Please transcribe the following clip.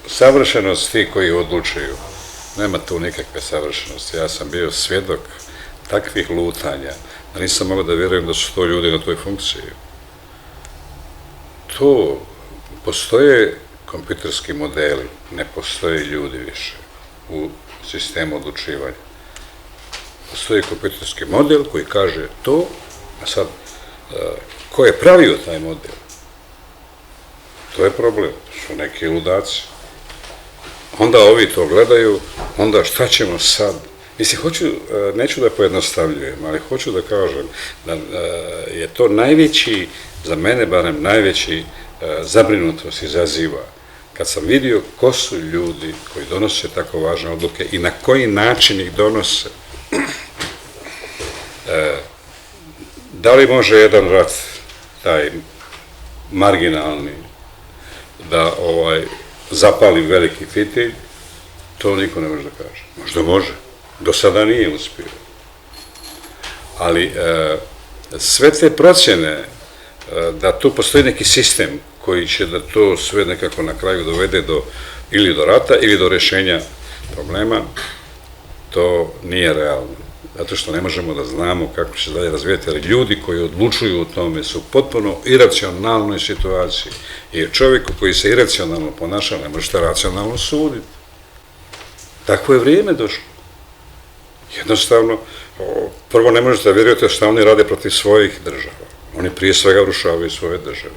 savršenost ti koji odlučuju. Nema tu nikakve savršenosti. Ja sam bio svjedok takvih lutanja, da nisam mogao da vjerujem da su to ljudi na toj funkciji. To postoje kompjuterski modeli, ne postoje ljudi više u sistemu odlučivanja. Postoji kompjuterski model koji kaže to, a sad, ko je pravio taj model? To je problem, to su neki ludaci. Onda ovi to gledaju, onda šta ćemo sad? Mislim, neću da pojednostavljujem, ali hoću da kažem da je to najveći, za mene barem najveći zabrinutost izaziva. Kad sam vidio ko su ljudi koji donose tako važne odluke i na koji način ih donose, da li može jedan rat, taj marginalni, da zapali veliki fitilj, to niko ne može da kaže. Možda može, do sada nije uspio. Ali sve te procjene da tu postoji neki sistem koji će da to sve nekako na kraju dovede ili do rata ili do rešenja problema, to nije realno. Zato što ne možemo da znamo kako će se dalje razvijati, jer ljudi koji odlučuju o tome su potpuno iracionalnoj situaciji. I čovjeku koji se iracionalno ponaša ne možete racionalno suditi. Takvo je vrijeme došlo. Jednostavno, prvo ne možete da vjerujete šta oni rade protiv svojih država. Oni prije svega urušavaju svoje države.